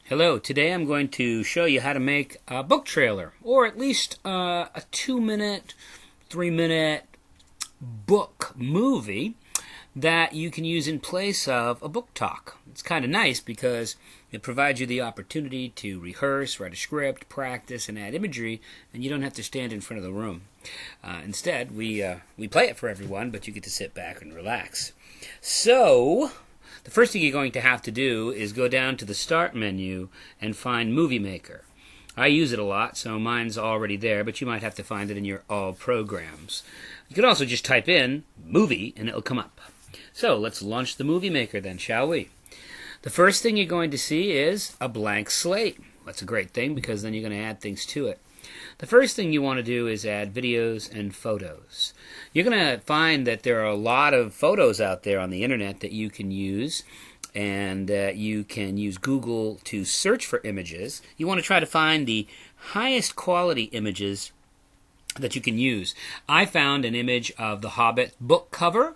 Hello, today I'm going to show you how to make a book trailer, or at least a 2-minute, 3-minute book movie that you can use in place of a book talk. It's kind of nice because it provides you the opportunity to rehearse, write a script, practice, and add imagery, and you don't have to stand in front of the room. Instead, we play it for everyone, but you get to sit back and relax. So, the first thing you're going to have to do is go down to the Start menu and find Movie Maker. I use it a lot, so mine's already there, but you might have to find it in your All Programs. You can also just type in Movie and it'll come up. So let's launch the Movie Maker then, shall we? The first thing you're going to see is a blank slate. That's a great thing because then you're going to add things to it. The first thing you want to do is add videos and photos. You're going to find that there are a lot of photos out there on the internet that you can use, and you can use Google to search for images. You want to try to find the highest quality images that you can use. I found an image of the Hobbit book cover,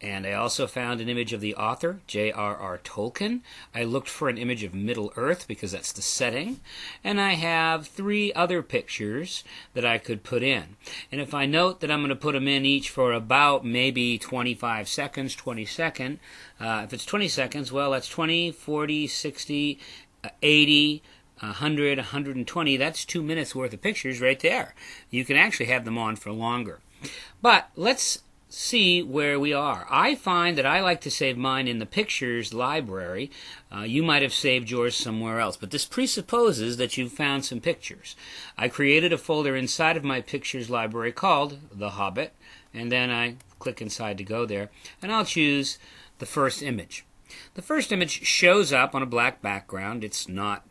and I also found an image of the author, J.R.R. Tolkien. I looked for an image of Middle-earth because that's the setting. And I have 3 other pictures that I could put in. And if I note that I'm going to put them in each for about maybe 25 seconds, 20 seconds, if it's 20 seconds, well, that's 20, 40, 60, 80, 100, 120. That's 2 minutes worth of pictures right there. You can actually have them on for longer. But let's see where we are. I find that I like to save mine in the pictures library. You might have saved yours somewhere else, but this presupposes that you've found some pictures. I created a folder inside of my pictures library called The Hobbit, and then I click inside to go there, and I'll choose the first image. The first image shows up on a black background. It's not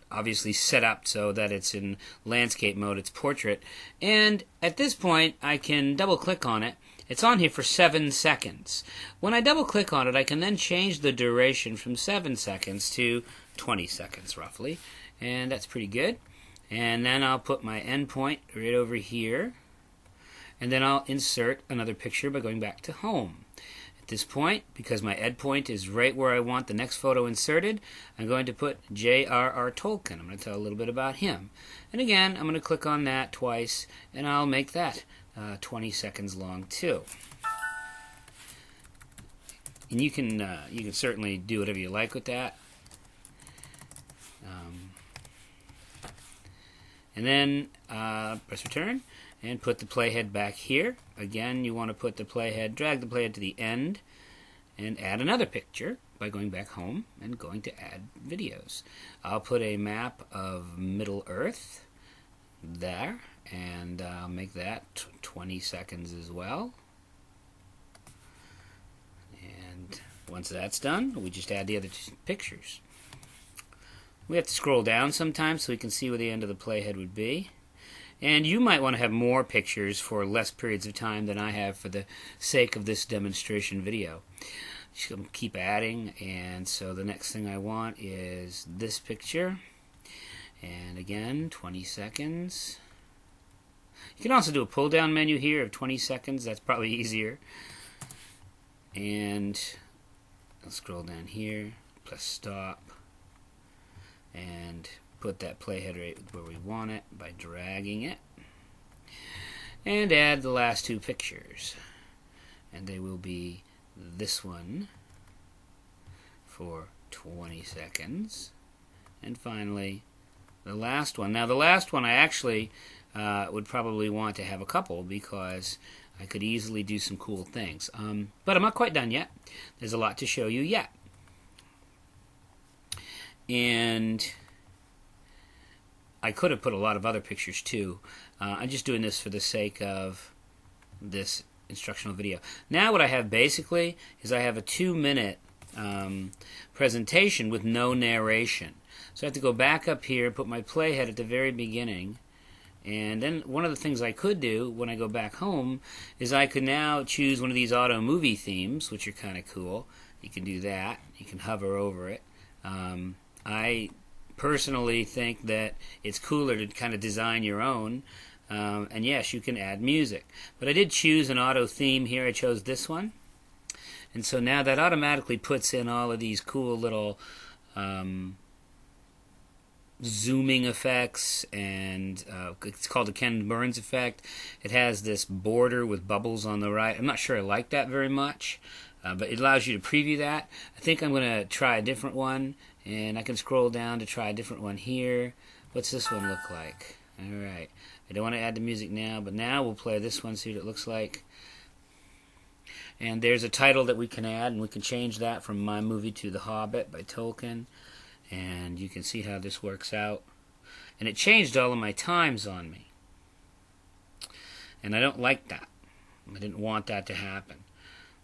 obviously set up so that it's in landscape mode, it's portrait, and at this point I can double click on it. It's on here for 7 seconds. When I double click on it, I can then change the duration from 7 seconds to 20 seconds roughly, and that's pretty good. And then I'll put my endpoint right over here, and then I'll insert another picture by going back to home. At this point, because my endpoint is right where I want the next photo inserted, I'm going to put J.R.R. Tolkien. I'm going to tell a little bit about him. And again, I'm going to click on that twice, and I'll make that 20 seconds long too. And you can certainly do whatever you like with that. And then press return and put the playhead back here. Again, you want to put the playhead, drag the playhead to the end, and add another picture by going back home and going to add videos. I'll put a map of Middle-earth there, and I'll make that 20 seconds as well. And once that's done, we just add the other 2 pictures. We have to scroll down sometimes so we can see where the end of the playhead would be. And you might want to have more pictures for less periods of time than I have for the sake of this demonstration video. Just going to keep adding, and so the next thing I want is this picture. And again, 20 seconds. You can also do a pull-down menu here of 20 seconds. That's probably easier. And I'll scroll down here, press stop, and put that playhead right where we want it by dragging it. And add the last 2 pictures. And they will be this one for 20 seconds. And finally, the last one. Now the last one I actually would probably want to have a couple because I could easily do some cool things. But I'm not quite done yet. There's a lot to show you yet. And I could have put a lot of other pictures too. I'm just doing this for the sake of this instructional video. Now what I have basically is I have a 2-minute presentation with no narration. So I have to go back up here, put my playhead at the very beginning, and then one of the things I could do when I go back home is I could now choose one of these auto movie themes, which are kind of cool. You can do that. You can hover over it. I personally think that it's cooler to kind of design your own. And yes, you can add music. But I did choose an auto theme here. I chose this one. And so now that automatically puts in all of these cool little zooming effects, and it's called the Ken Burns effect. It has this border with bubbles on the right. I'm not sure I like that very much, but it allows you to preview that. I think I'm going to try a different one, and I can scroll down to try a different one here. What's this one look like? Alright, I don't want to add the music now, but now we'll play this one, see what it looks like. And there's a title that we can add, and we can change that from My Movie to The Hobbit by Tolkien. And you can see how this works out. And it changed all of my times on me. And I don't like that. I didn't want that to happen.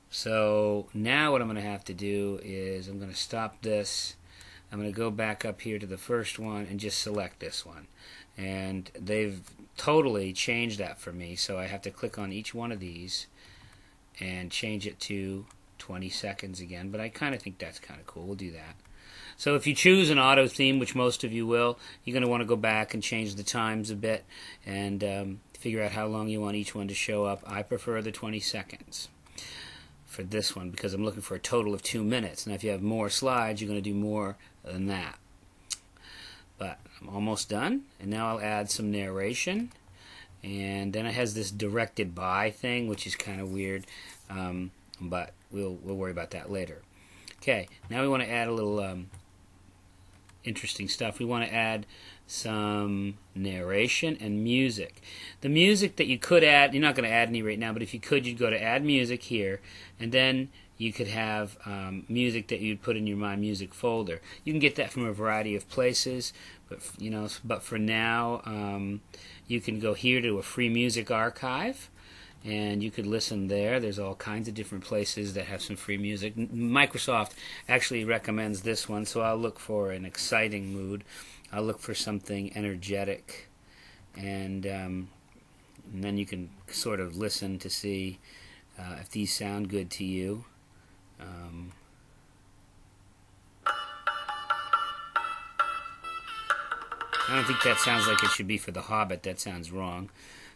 So now what I'm going to have to do is I'm going to stop this. I'm going to go back up here to the first one and just select this one. And they've totally changed that for me. So I have to click on each one of these and change it to 20 seconds again. But I kind of think that's kind of cool. We'll do that. So if you choose an auto theme, which most of you will, you're going to want to go back and change the times a bit and figure out how long you want each one to show up. I prefer the 20 seconds for this one because I'm looking for a total of 2 minutes. Now if you have more slides, you're going to do more than that. But I'm almost done, and now I'll add some narration. And then it has this directed by thing, which is kind of weird, but we'll worry about that later. Okay, now we want to add a little interesting stuff. We want to add some narration and music. The music that you could add, you're not going to add any right now, but if you could, you'd go to Add Music here, and then you could have music that you'd put in your My Music folder. You can get that from a variety of places, but for now, you can go here to a free music archive, and you could listen there. There's all kinds of different places that have some free music. Microsoft actually recommends this one, so I'll look for an exciting mood. I'll look for something energetic, and then you can sort of listen to see if these sound good to you. I don't think that sounds like it should be for The Hobbit. That sounds wrong.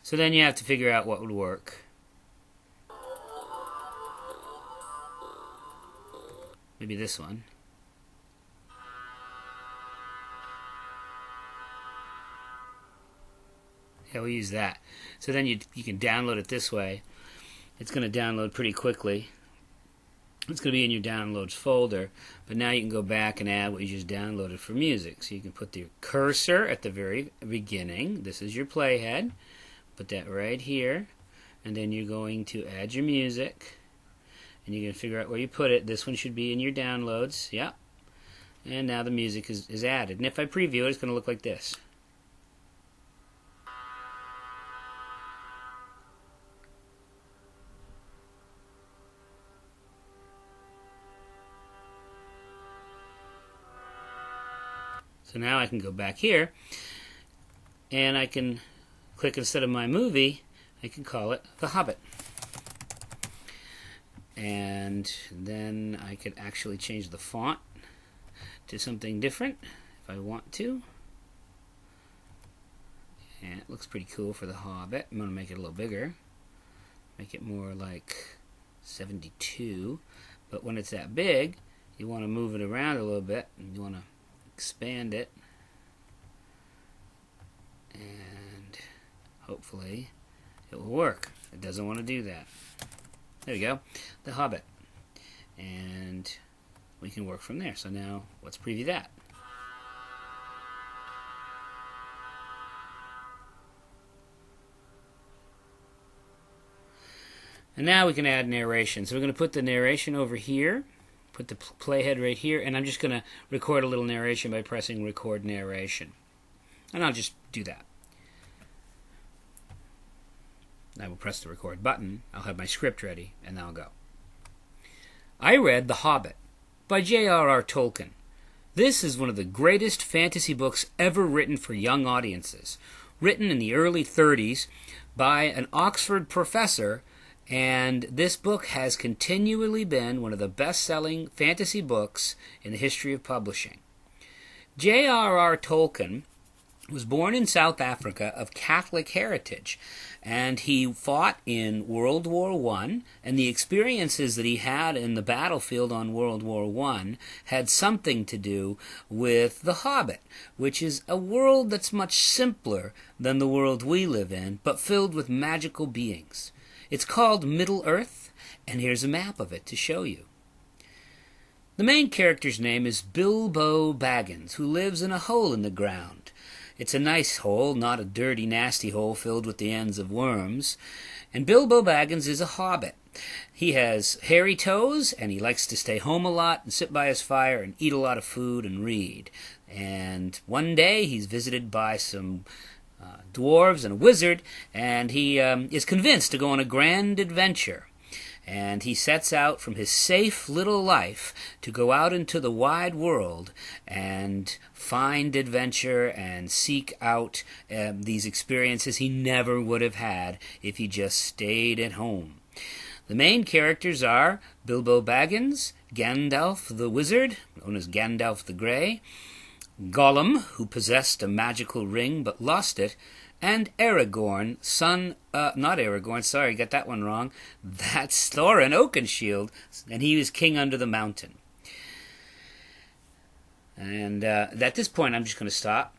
So then you have to figure out what would work. Maybe this one. Yeah, we'll use that. So then you can download it this way. It's going to download pretty quickly. It's going to be in your downloads folder, but now you can go back and add what you just downloaded for music. So you can put the cursor at the very beginning. This is your playhead. Put that right here, and then you're going to add your music, and you're going to figure out where you put it. This one should be in your downloads. Yeah. And now the music is added. And if I preview it, it's going to look like this. So now I can go back here, and I can click, instead of My Movie, I can call it The Hobbit. And then I could actually change the font to something different if I want to. And it looks pretty cool for The Hobbit. I'm going to make it a little bigger. Make it more like 72. But when it's that big, you want to move it around a little bit, and you want to expand it, and hopefully it will work. It doesn't want to do that. There we go, The Hobbit, and we can work from there. So now let's preview that. And now we can add narration. So we're going to put the narration over here. Put the playhead right here, and I'm just going to record a little narration by pressing Record Narration. And I'll just do that. I will press the record button, I'll have my script ready, and I'll go. I read The Hobbit by J.R.R. Tolkien. This is one of the greatest fantasy books ever written for young audiences. Written in the early 30s by an Oxford professor, and this book has continually been one of the best-selling fantasy books in the history of publishing. J.R.R. Tolkien was born in South Africa of Catholic heritage, and he fought in World War I, and the experiences that he had in the battlefield on World War I had something to do with The Hobbit, which is a world that's much simpler than the world we live in, but filled with magical beings. It's called Middle-earth, and here's a map of it to show you. The main character's name is Bilbo Baggins, who lives in a hole in the ground. It's a nice hole, not a dirty, nasty hole filled with the ends of worms. And Bilbo Baggins is a hobbit. He has hairy toes, and he likes to stay home a lot and sit by his fire and eat a lot of food and read. And one day he's visited by some dwarves and a wizard, and he is convinced to go on a grand adventure. And he sets out from his safe little life to go out into the wide world and find adventure and seek out these experiences he never would have had if he just stayed at home. The main characters are Bilbo Baggins, Gandalf the Wizard, known as Gandalf the Grey, Gollum, who possessed a magical ring but lost it, and Aragorn, not Aragorn, sorry, got that one wrong. That's Thorin Oakenshield, and he was king under the mountain. And at this point, I'm just going to stop,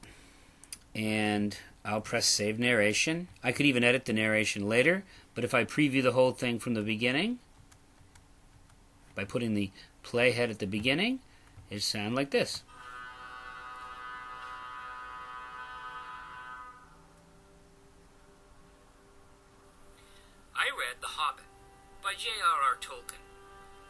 and I'll press Save Narration. I could even edit the narration later, but if I preview the whole thing from the beginning, by putting the playhead at the beginning, it'll sound like this. I read The Hobbit by J.R.R. Tolkien.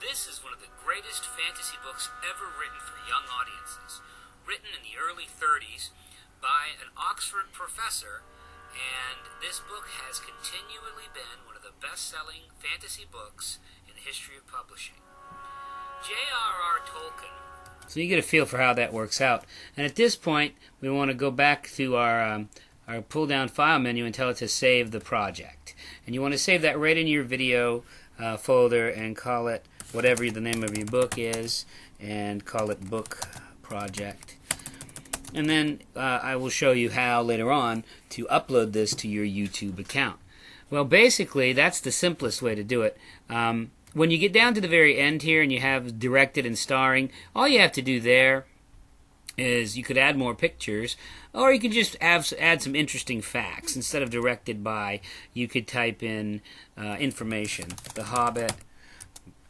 This is one of the greatest fantasy books ever written for young audiences. Written in the early 30s by an Oxford professor, and this book has continually been one of the best-selling fantasy books in the history of publishing. J.R.R. Tolkien. So you get a feel for how that works out. And at this point, we want to go back to our pull-down file menu and tell it to save the project. And you want to save that right in your video folder and call it whatever the name of your book is, and call it Book Project. And then I will show you how later on to upload this to your YouTube account. Well, basically, that's the simplest way to do it. When you get down to the very end here and you have directed and starring, all you have to do there is you could add more pictures, or you could just add some interesting facts. Instead of directed by, you could type in information, The Hobbit,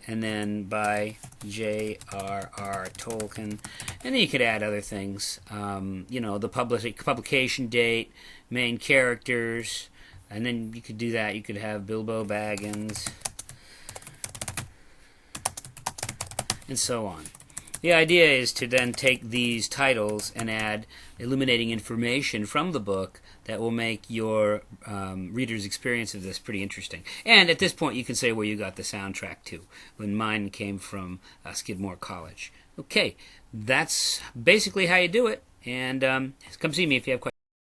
and then by J.R.R. Tolkien, and then you could add other things, the publication date, main characters, and then you could do that. You could have Bilbo Baggins, and so on. The idea is to then take these titles and add illuminating information from the book that will make your reader's experience of this pretty interesting. And at this point, you can say where you got the soundtrack to, when mine came from Skidmore College. Okay, that's basically how you do it, and come see me if you have questions.